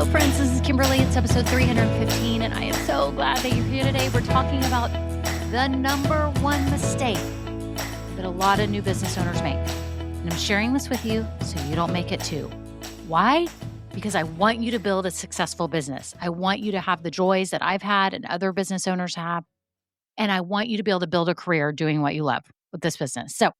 Hello, friends. This is Kimberly. It's episode 315, and I am so glad that you're here today. We're talking about the number one mistake that a lot of new business owners make. And I'm sharing this with you so you don't make it too. Why? Because I want you to build a successful business. I want you to have the joys that I've had and other business owners have. And I want you to be able to build a career doing what you love with this business. So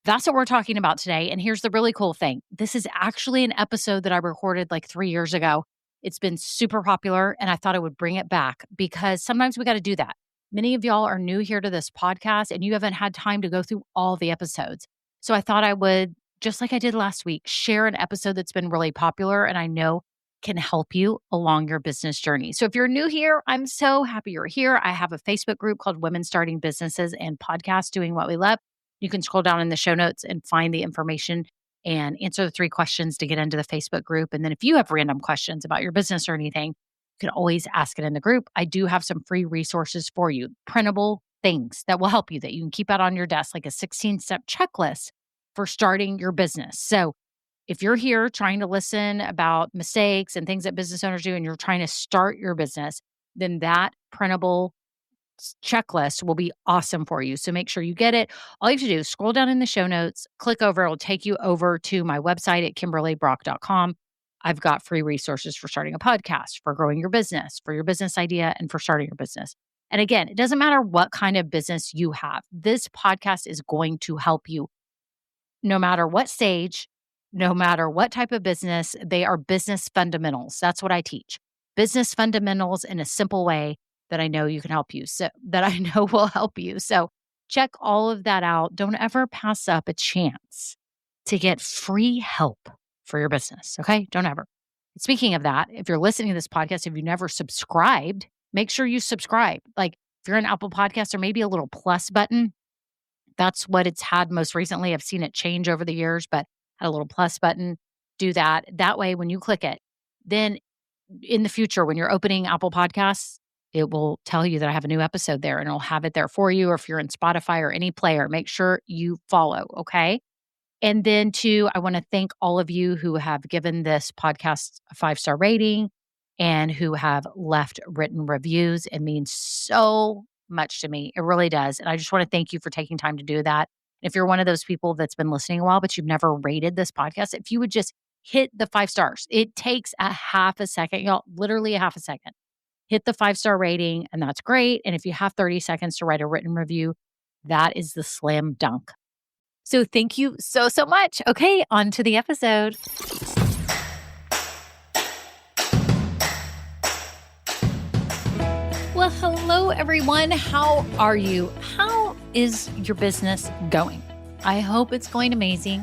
that's what we're talking about today. And here's the really cool thing. This is actually an episode that I recorded like 3 years ago. It's been super popular, and I thought I would bring it back because sometimes we got to do that. Many of y'all are new here to this podcast, and you haven't had time to go through all the episodes. So I thought I would, just like I did last week, share an episode that's been really popular and I know can help you along your business journey. So if you're new here, I'm so happy you're here. I have a Facebook group called Women Starting Businesses and Podcasts Doing What We Love. You can scroll down in the show notes and find the information and answer the 3 questions to get into the Facebook group. And then if you have random questions about your business or anything, you can always ask it in the group. I do have some free resources for you, printable things that will help you that you can keep out on your desk, like a 16-step checklist for starting your business. So if you're here trying to listen about mistakes and things that business owners do and you're trying to start your business, then that printable checklist will be awesome for you. So make sure you get it. All you have to do is scroll down in the show notes, click over. It'll take you over to my website at KimberlyBrock.com. I've got free resources for starting a podcast, for growing your business, for your business idea, and for starting your business. And again, it doesn't matter what kind of business you have. This podcast is going to help you no matter what stage, no matter what type of business. They are business fundamentals. That's what I teach. Business fundamentals in a simple way that I know you can help you. So that I know will help you. So check all of that out. Don't ever pass up a chance to get free help for your business. Okay? Don't ever. Speaking of that, if you're listening to this podcast, if you never subscribed, make sure you subscribe. Like if you're an Apple Podcast, or maybe a little plus button. That's what it's had most recently. I've seen it change over the years, but had a little plus button. Do that. That way, when you click it, then in the future, when you're opening Apple Podcasts, it will tell you that I have a new episode there and it'll have it there for you. Or if you're in Spotify or any player, make sure you follow. Okay. And then I want to thank all of you who have given this podcast a 5-star rating and who have left written reviews. It means so much to me. It really does. And I just want to thank you for taking time to do that. If you're one of those people that's been listening a while, but you've never rated this podcast, if you would just hit the 5 stars, it takes a half a second, y'all, literally a half a second. Hit the 5-star rating, and that's great. And if you have 30 seconds to write a written review, that is the slam dunk. So thank you so, so much. Okay, on to the episode. Well, hello, everyone. How are you? How is your business going? I hope it's going amazing.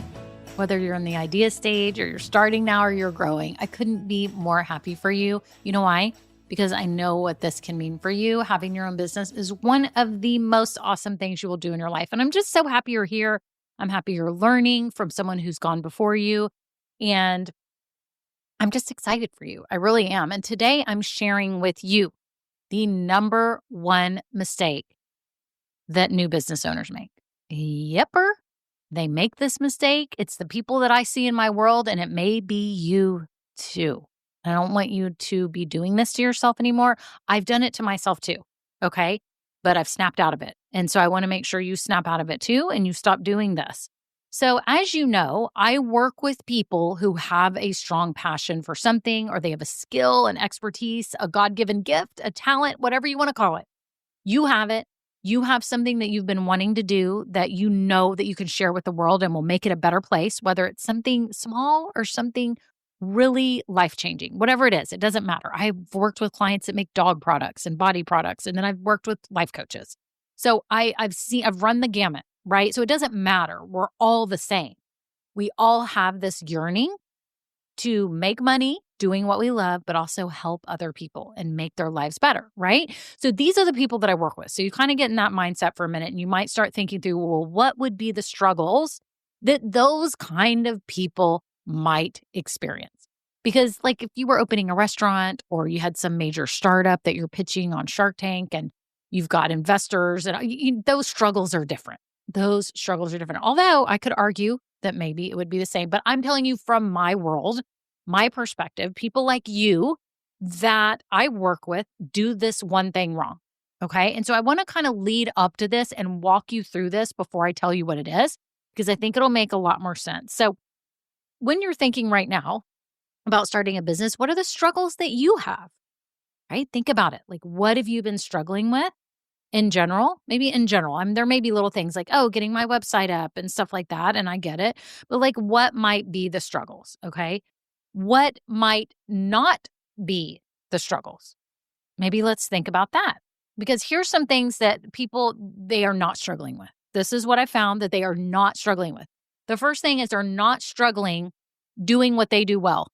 Whether you're in the idea stage or you're starting now or you're growing, I couldn't be more happy for you. You know why? Because I know what this can mean for you. Having your own business is one of the most awesome things you will do in your life. And I'm just so happy you're here. I'm happy you're learning from someone who's gone before you. And I'm just excited for you. I really am. And today I'm sharing with you the number one mistake that new business owners make. Yepper. They make this mistake. It's the people that I see in my world, and it may be you too. I don't want you to be doing this to yourself anymore. I've done it to myself too, okay? But I've snapped out of it. And so I want to make sure you snap out of it too and you stop doing this. So as you know, I work with people who have a strong passion for something, or they have a skill, an expertise, a God-given gift, a talent, whatever you want to call it. You have it. You have something that you've been wanting to do that you know that you can share with the world and will make it a better place, whether it's something small or something really life-changing, whatever it is, it doesn't matter. I've worked with clients that make dog products and body products, and then I've worked with life coaches. So I've run the gamut, right? So it doesn't matter. We're all the same. We all have this yearning to make money doing what we love, but also help other people and make their lives better, right? So these are the people that I work with. So you kind of get in that mindset for a minute and you might start thinking through, well, what would be the struggles that those kind of people might experience? Because like if you were opening a restaurant or you had some major startup that you're pitching on Shark Tank and you've got investors and those struggles are different. Those struggles are different. Although I could argue that maybe it would be the same, but I'm telling you from my world, my perspective, people like you that I work with do this one thing wrong. Okay. And so I want to kind of lead up to this and walk you through this before I tell you what it is, because I think it'll make a lot more sense. So when you're thinking right now about starting a business, what are the struggles that you have? Right? Think about it. Like, what have you been struggling with in general? Maybe in general. I mean, there may be little things like, oh, getting my website up and stuff like that. And I get it. But like, what might be the struggles? Okay. What might not be the struggles? Maybe let's think about that. Because here's some things that people, they are not struggling with. This is what I found that they are not struggling with. The first thing is they're not struggling doing what they do well.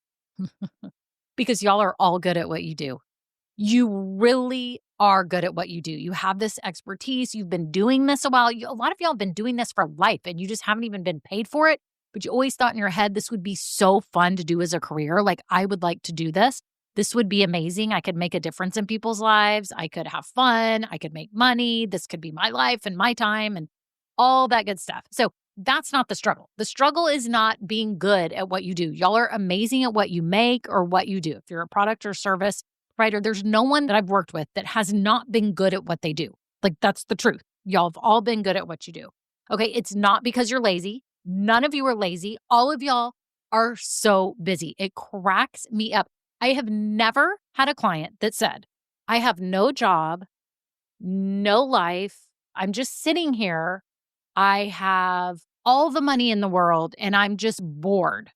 Because y'all are all good at what you do. You really are good at what you do. You have this expertise. You've been doing this a while. A lot of y'all have been doing this for life and you just haven't even been paid for it. But you always thought in your head, this would be so fun to do as a career. Like, I would like to do this. This would be amazing. I could make a difference in people's lives. I could have fun. I could make money. This could be my life and my time and all that good stuff. So that's not the struggle. The struggle is not being good at what you do. Y'all are amazing at what you make or what you do. If you're a product or service provider, there's no one that I've worked with that has not been good at what they do. Like, that's the truth. Y'all have all been good at what you do. Okay. It's not because you're lazy. None of you are lazy. All of y'all are so busy. It cracks me up. I have never had a client that said, I have no job, no life. I'm just sitting here. I have all the money in the world and I'm just bored.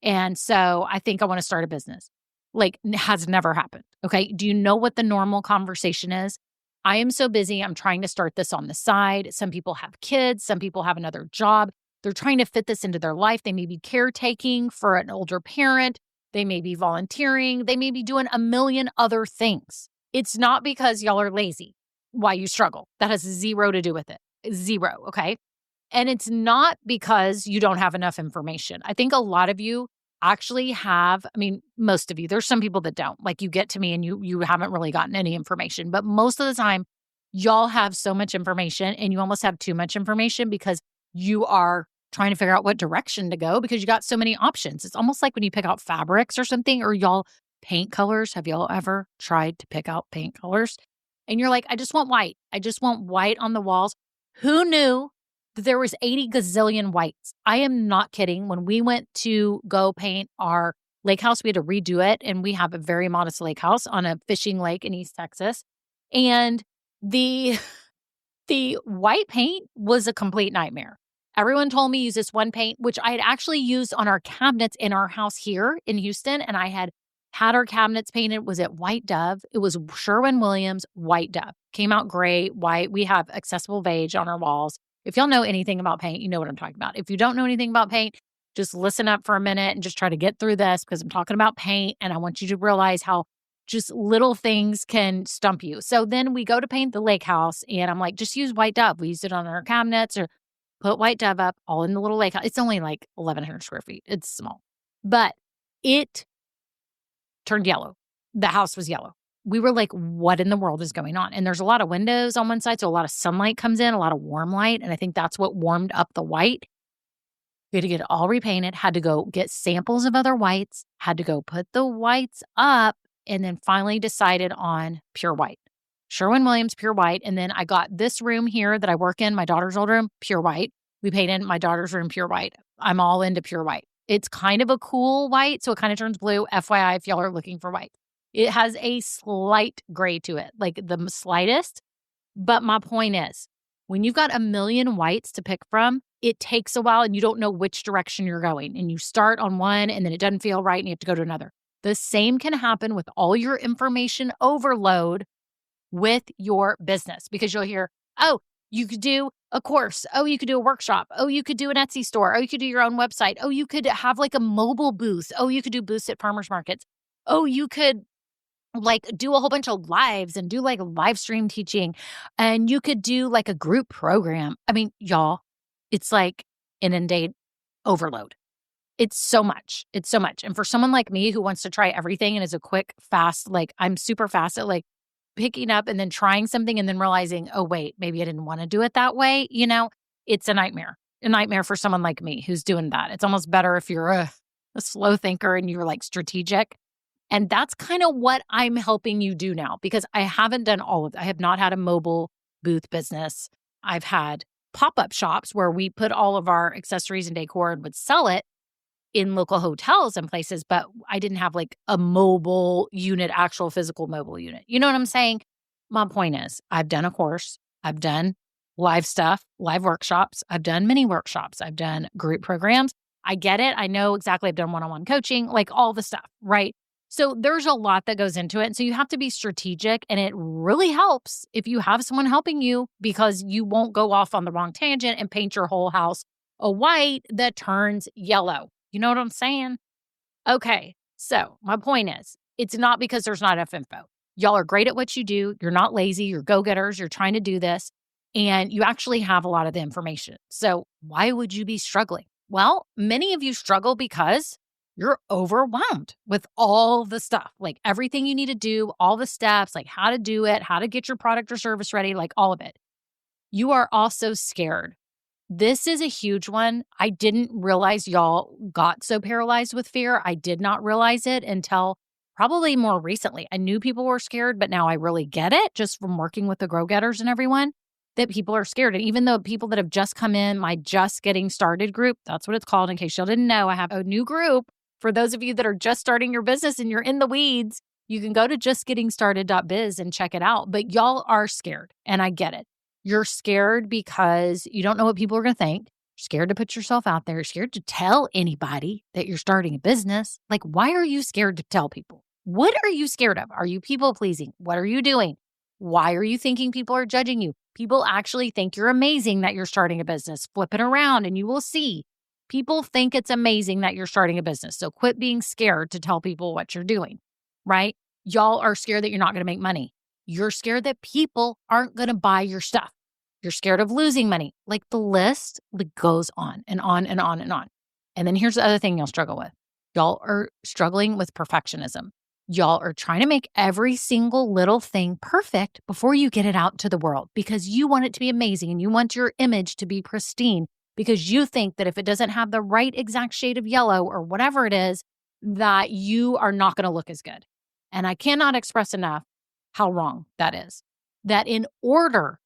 And so I think I want to start a business. Like, has never happened. Okay. Do you know what the normal conversation is? I am so busy. I'm trying to start this on the side. Some people have kids. Some people have another job. They're trying to fit this into their life. They may be caretaking for an older parent. They may be volunteering. They may be doing a million other things. It's not because y'all are lazy why you struggle. That has zero to do with it. Zero. Okay. And it's not because you don't have enough information. I think a lot of you actually have, I mean, most of you, there's some people that don't. Like, you get to me and you haven't really gotten any information. But most of the time, y'all have so much information and you almost have too much information because you are trying to figure out what direction to go because you got so many options. It's almost like when you pick out fabrics or something, or y'all paint colors. Have y'all ever tried to pick out paint colors? And you're like, I just want white. I just want white on the walls. Who knew that there was 80 gazillion whites? I am not kidding. When we went to go paint our lake house, we had to redo it. And we have a very modest lake house on a fishing lake in East Texas. And the white paint was a complete nightmare. Everyone told me use this one paint, which I had actually used on our cabinets in our house here in Houston. And I had our cabinets painted. Was it White Dove? It was Sherwin-Williams White Dove. Came out gray, white. We have accessible beige on our walls. If y'all know anything about paint, you know what I'm talking about. If you don't know anything about paint, just listen up for a minute and just try to get through this because I'm talking about paint and I want you to realize how just little things can stump you. So then we go to paint the lake house and I'm like, just use White Dove. We used it on our cabinets or put White Dove up all in the little lake house. It's only like 1,100 square feet. It's small, but it turned yellow. The house was yellow. We were like, what in the world is going on? And there's a lot of windows on one side. So a lot of sunlight comes in, a lot of warm light. And I think that's what warmed up the white. We had to get it all repainted, had to go get samples of other whites, had to go put the whites up, and then finally decided on pure white. Sherwin-Williams pure white. And then I got this room here that I work in, my daughter's old room, pure white. We painted my daughter's room pure white. I'm all into pure white. It's kind of a cool white, so it kind of turns blue. FYI, if y'all are looking for white. It has a slight gray to it, like the slightest. But my point is, when you've got a million whites to pick from, it takes a while and you don't know which direction you're going. And you start on one and then it doesn't feel right and you have to go to another. The same can happen with all your information overload with your business, because you'll hear, oh, you could do a course. Oh, you could do a workshop. Oh, you could do an Etsy store. Oh, you could do your own website. Oh, you could have like a mobile booth. Oh, you could do booths at farmers markets. Oh, you could like do a whole bunch of lives and do like live stream teaching. And you could do like a group program. I mean, y'all, it's like inundate overload. It's so much. It's so much. And for someone like me who wants to try everything and is a quick, fast, like I'm super fast at like picking up and then trying something and then realizing, oh, wait, maybe I didn't want to do it that way. You know, it's a nightmare for someone like me who's doing that. It's almost better if you're a slow thinker and you're like strategic. And that's kind of what I'm helping you do now because I haven't done all of it. I have not had a mobile booth business. I've had pop-up shops where we put all of our accessories and decor and would sell it in local hotels and places, but I didn't have like a mobile unit, actual physical mobile unit. You know what I'm saying? My point is, I've done a course, I've done live stuff, live workshops, I've done mini workshops, I've done group programs. I get it. I know exactly. I've done one-on-one coaching, like all the stuff, right? So there's a lot that goes into it. And so you have to be strategic, and it really helps if you have someone helping you because you won't go off on the wrong tangent and paint your whole house a white that turns yellow. You know what I'm saying? Okay. So my point is, it's not because there's not enough info. Y'all are great at what you do. You're not lazy. You're go-getters. You're trying to do this, and you actually have a lot of the information. So why would you be struggling? Well, many of you struggle because you're overwhelmed with all the stuff, like everything you need to do, all the steps, like how to do it, how to get your product or service ready, like all of it. You are also scared. This is a huge one. I didn't realize y'all got so paralyzed with fear. I did not realize it until probably more recently. I knew people were scared, but now I really get it just from working with the Grow Getters and everyone that people are scared. And even though people that have just come in, my Just Getting Started group, that's what it's called. In case y'all didn't know, I have a new group. For those of you that are just starting your business and you're in the weeds, you can go to justgettingstarted.biz and check it out. But y'all are scared, and I get it. You're scared because you don't know what people are going to think. You're scared to put yourself out there. You're scared to tell anybody that you're starting a business. Like, why are you scared to tell people? What are you scared of? Are you people pleasing? What are you doing? Why are you thinking people are judging you? People actually think you're amazing that you're starting a business. Flip it around and you will see. People think it's amazing that you're starting a business. So quit being scared to tell people what you're doing, right? Y'all are scared that you're not going to make money. You're scared that people aren't going to buy your stuff. You're scared of losing money. Like the list goes on and on and on and on. And then here's the other thing you'll struggle with. Y'all are struggling with perfectionism. Y'all are trying to make every single little thing perfect before you get it out to the world because you want it to be amazing and you want your image to be pristine because you think that if it doesn't have the right exact shade of yellow or whatever it is, that you are not going to look as good. And I cannot express enough how wrong that is. That in order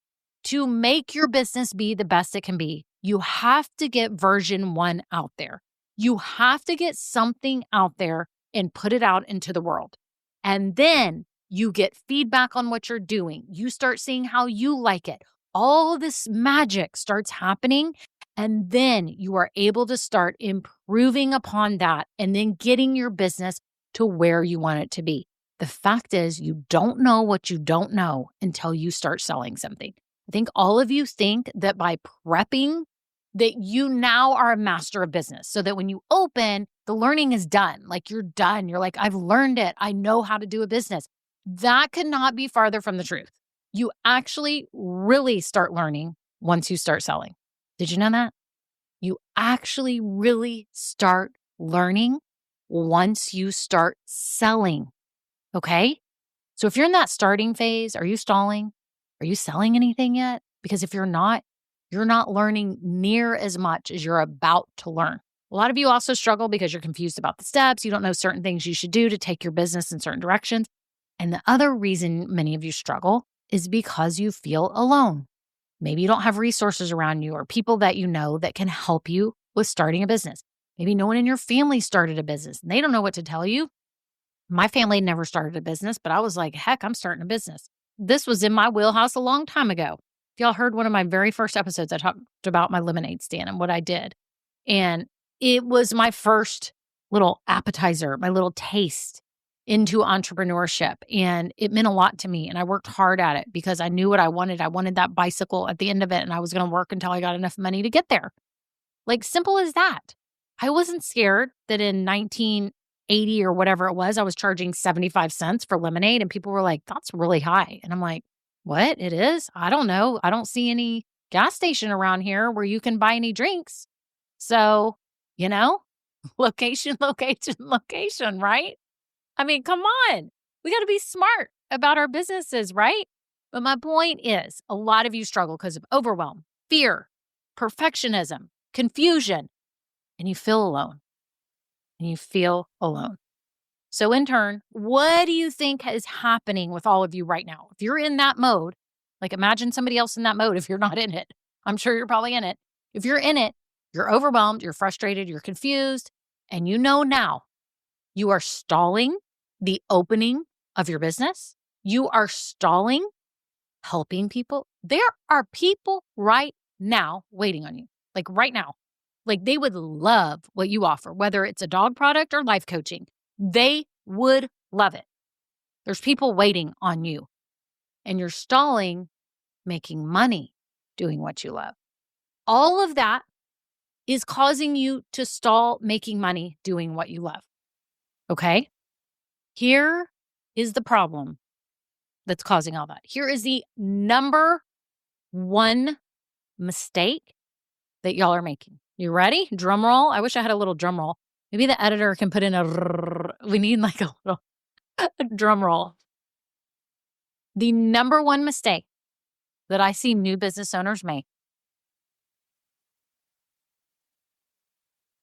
to make your business be the best it can be, you have to get version 1 out there. You have to get something out there and put it out into the world. And then you get feedback on what you're doing. You start seeing how you like it. All this magic starts happening. And then you are able to start improving upon that and then getting your business to where you want it to be. The fact is, you don't know what you don't know until you start selling something. I think all of you think that by prepping, that you now are a master of business so that when you open, the learning is done. Like you're done. You're like, I've learned it. I know how to do a business. That could not be farther from the truth. You actually really start learning once you start selling. Did you know that? You actually really start learning once you start selling. Okay? So if you're in that starting phase, are you stalling? Are you selling anything yet? Because if you're not learning near as much as you're about to learn. A lot of you also struggle because you're confused about the steps. You don't know certain things you should do to take your business in certain directions. And the other reason many of you struggle is because you feel alone. Maybe you don't have resources around you or people that you know that can help you with starting a business. Maybe no one in your family started a business and they don't know what to tell you. My family never started a business, but I was like, heck, I'm starting a business. This was in my wheelhouse a long time ago. If y'all heard one of my very first episodes, I talked about my lemonade stand and what I did. And it was my first little appetizer, my little taste into entrepreneurship. And it meant a lot to me. And I worked hard at it because I knew what I wanted. I wanted that bicycle at the end of it. And I was going to work until I got enough money to get there. Like simple as that. I wasn't scared that in 1980 or whatever it was, I was charging 75 cents for lemonade. And people were like, that's really high. And I'm like, what? It is? I don't know. I don't see any gas station around here where you can buy any drinks. So, location, location, location, right? I mean, come on. We got to be smart about our businesses, right? But my point is, a lot of you struggle because of overwhelm, fear, perfectionism, confusion, and you feel alone. and you feel alone. So in turn, what do you think is happening with all of you right now? If you're in that mode, like imagine somebody else in that mode if you're not in it. I'm sure you're probably in it. If you're in it, you're overwhelmed, you're frustrated, you're confused, and you know now you are stalling the opening of your business. You are stalling helping people. There are people right now waiting on you, like right now. Like they would love what you offer, whether it's a dog product or life coaching. They would love it. There's people waiting on you, and you're stalling making money doing what you love. All of that is causing you to stall making money doing what you love. Okay? Here is the problem that's causing all that. Here is the number one mistake that y'all are making. You ready? Drum roll. I wish I had a little drum roll. Maybe the editor can put in we need like a little drum roll. The number one mistake that I see new business owners make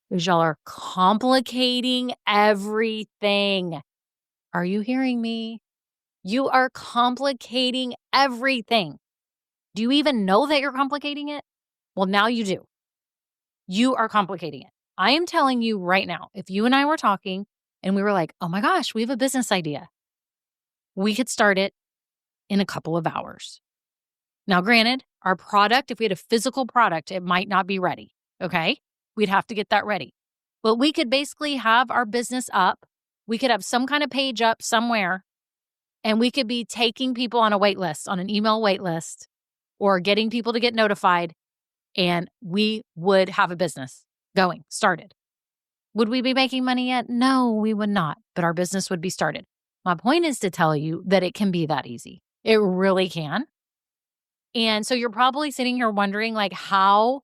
is y'all are complicating everything. Are you hearing me? You are complicating everything. Do you even know that you're complicating it? Well, now you do. You are complicating it. I am telling you right now, if you and I were talking and we were like, oh my gosh, we have a business idea, we could start it in a couple of hours. Now, granted, our product, if we had a physical product, it might not be ready, okay? We'd have to get that ready. But we could basically have our business up. We could have some kind of page up somewhere, and we could be taking people on a wait list, on an email wait list, or getting people to get notified, and we would have a business going, started. Would we be making money yet? No, we would not, but our business would be started. My point is to tell you that it can be that easy. It really can. And so you're probably sitting here wondering, like, how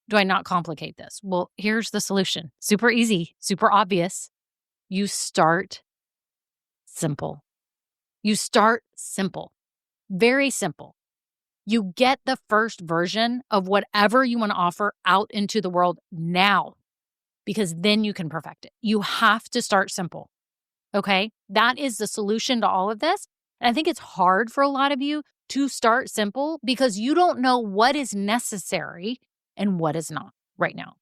do I not complicate this? Well, here's the solution. Super easy, super obvious. You start simple. You start simple, very simple. You get the first version of whatever you want to offer out into the world now, because then you can perfect it. You have to start simple. Okay? That is the solution to all of this. And I think it's hard for a lot of you to start simple because you don't know what is necessary and what is not right now.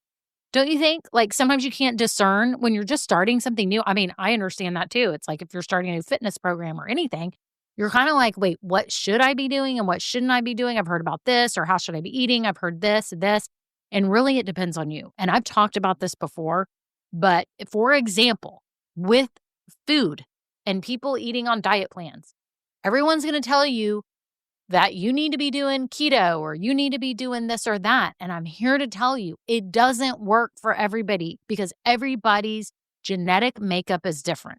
Don't you think? Like sometimes you can't discern when you're just starting something new. I mean, I understand that too. It's like if you're starting a new fitness program or anything, you're kind of like, wait, what should I be doing and what shouldn't I be doing? I've heard about this, or how should I be eating? I've heard this. And really it depends on you. And I've talked about this before, but for example, with food and people eating on diet plans, everyone's going to tell you that you need to be doing keto or you need to be doing this or that. And I'm here to tell you, it doesn't work for everybody because everybody's genetic makeup is different.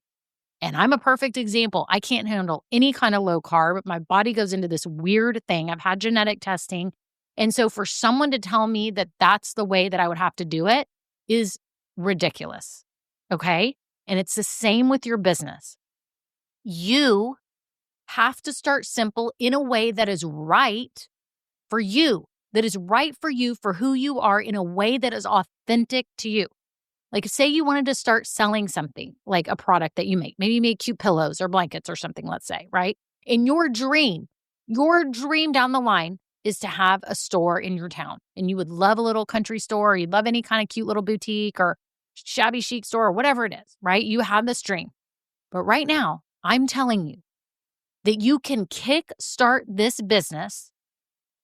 And I'm a perfect example. I can't handle any kind of low carb. My body goes into this weird thing. I've had genetic testing. And so for someone to tell me that that's the way that I would have to do it is ridiculous. Okay? And it's the same with your business. You have to start simple in a way that is right for you, for who you are, in a way that is authentic to you. Like say you wanted to start selling something, like a product that you make. Maybe you make cute pillows or blankets or something, let's say, right? And your dream down the line is to have a store in your town. And you would love a little country store, or you'd love any kind of cute little boutique or shabby chic store or whatever it is, right? You have this dream. But right now, I'm telling you that you can kickstart this business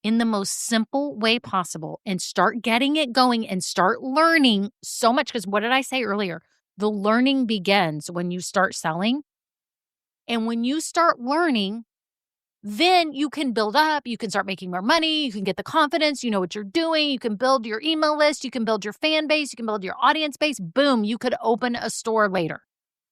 in the most simple way possible and start getting it going and start learning so much. Because what did I say earlier? The learning begins when you start selling. And when you start learning, then you can build up, you can start making more money, you can get the confidence, you know what you're doing, you can build your email list, you can build your fan base, you can build your audience base. Boom, you could open a store later.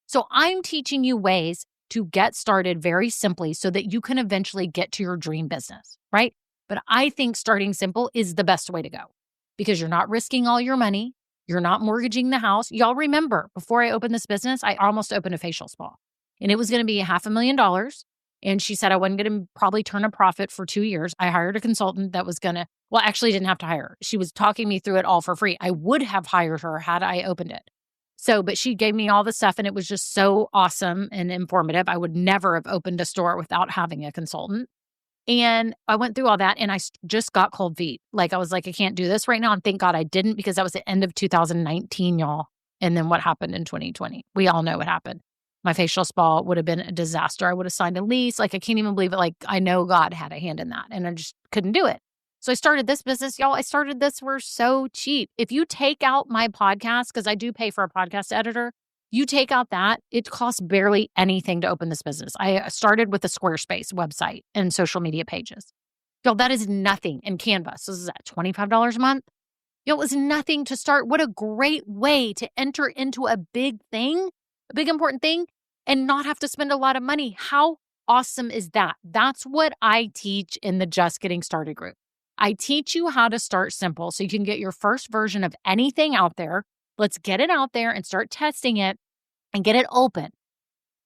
So I'm teaching you ways to get started very simply so that you can eventually get to your dream business, right? But I think starting simple is the best way to go because you're not risking all your money. You're not mortgaging the house. Y'all remember, before I opened this business, I almost opened a facial spa and it was going to be $500,000. And she said I wasn't going to probably turn a profit for 2 years. I hired a consultant that was going to, well, actually didn't have to hire her. She was talking me through it all for free. I would have hired her had I opened it. So, but she gave me all the stuff and it was just so awesome and informative. I would never have opened a store without having a consultant. And I went through all that and I just got cold feet. Like I was like, I can't do this right now. And thank God I didn't, because that was the end of 2019, y'all. And then what happened in 2020? We all know what happened. My facial spa would have been a disaster. I would have signed a lease. Like I can't even believe it. Like I know God had a hand in that and I just couldn't do it. So I started this business, y'all. I started this for so cheap. If you take out my podcast, because I do pay for a podcast editor, you take out that, it costs barely anything to open this business. I started with a Squarespace website and social media pages. Y'all, that is nothing in Canva. So this is at $25 a month. Y'all, it's nothing to start. What a great way to enter into a big thing, a big important thing, and not have to spend a lot of money. How awesome is that? That's what I teach in the Just Getting Started group. I teach you how to start simple so you can get your first version of anything out there. Let's get it out there and start testing it and get it open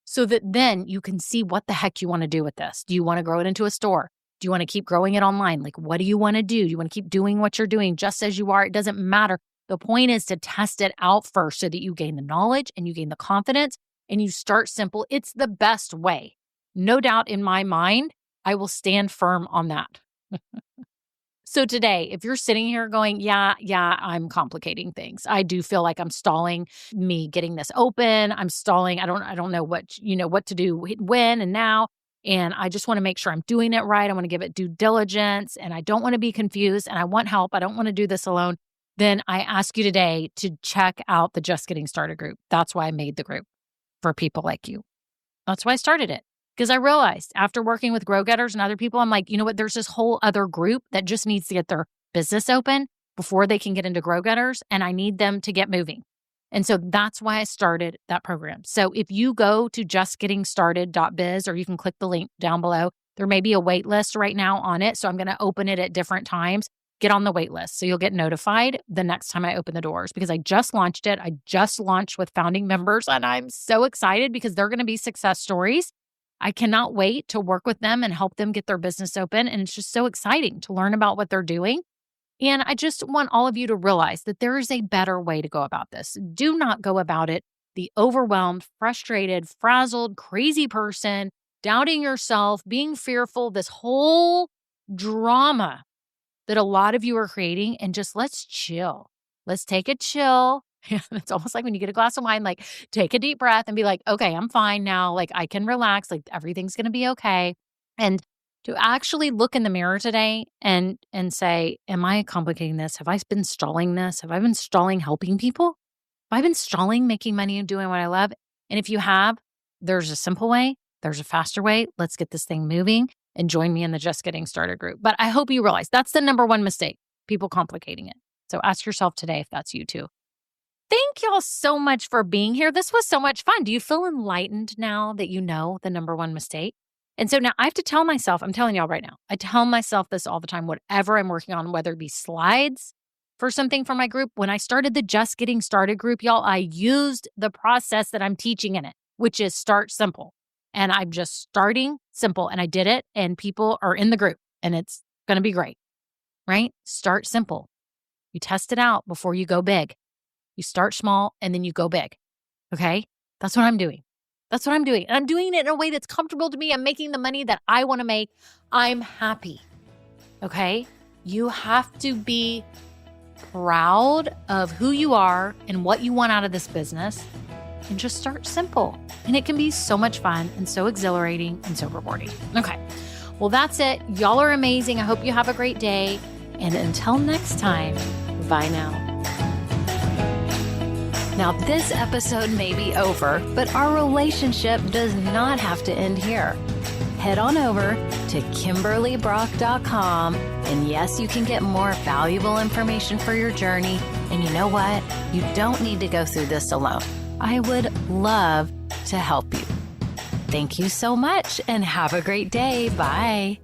so that then you can see what the heck you want to do with this. Do you want to grow it into a store? Do you want to keep growing it online? Like, what do you want to do? Do you want to keep doing what you're doing just as you are? It doesn't matter. The point is to test it out first so that you gain the knowledge and you gain the confidence and you start simple. It's the best way. No doubt in my mind, I will stand firm on that. So today, if you're sitting here going, yeah, I'm complicating things. I do feel like I'm stalling me getting this open. I'm stalling. I don't know what to do when and now. And I just want to make sure I'm doing it right. I want to give it due diligence and I don't want to be confused and I want help. I don't want to do this alone. Then I ask you today to check out the Just Getting Started group. That's why I made the group for people like you. That's why I started it. Because I realized after working with Grow Getters and other people, I'm like, you know what? There's this whole other group that just needs to get their business open before they can get into Grow Getters, and I need them to get moving. And so that's why I started that program. So if you go to justgettingstarted.biz, or you can click the link down below, there may be a wait list right now on it. So I'm going to open it at different times. Get on the wait list so you'll get notified the next time I open the doors, because I just launched it. I just launched with founding members and I'm so excited because they're going to be success stories. I cannot wait to work with them and help them get their business open. And it's just so exciting to learn about what they're doing. And I just want all of you to realize that there is a better way to go about this. Do not go about it the overwhelmed, frustrated, frazzled, crazy person, doubting yourself, being fearful, this whole drama that a lot of you are creating, and just let's chill. Let's take a chill. It's almost like when you get a glass of wine, like take a deep breath and be like, okay, I'm fine now. Like I can relax, like everything's going to be okay. And to actually look in the mirror today and say, am I complicating this? Have I been stalling this? Have I been stalling helping people? Have I been stalling making money and doing what I love? And if you have, there's a simple way. There's a faster way. Let's get this thing moving and join me in the Just Getting Started group. But I hope you realize that's the number one mistake, people complicating it. So ask yourself today if that's you too. Thank y'all so much for being here. This was so much fun. Do you feel enlightened now that you know the number one mistake? And so now I have to tell myself, I'm telling y'all right now, I tell myself this all the time, whatever I'm working on, whether it be slides for something for my group. When I started the Just Getting Started group, y'all, I used the process that I'm teaching in it, which is start simple. And I'm just starting simple. And I did it and people are in the group and it's going to be great, right? Start simple. You test it out before you go big. You start small and then you go big. Okay? That's what I'm doing. That's what I'm doing. And I'm doing it in a way that's comfortable to me. I'm making the money that I want to make. I'm happy. Okay? You have to be proud of who you are and what you want out of this business and just start simple. And it can be so much fun and so exhilarating and so rewarding. Okay. Well, that's it. Y'all are amazing. I hope you have a great day. And until next time, bye now. Now, this episode may be over, but our relationship does not have to end here. Head on over to KimberlyBrock.com, and yes, you can get more valuable information for your journey. And you know what? You don't need to go through this alone. I would love to help you. Thank you so much, and have a great day. Bye.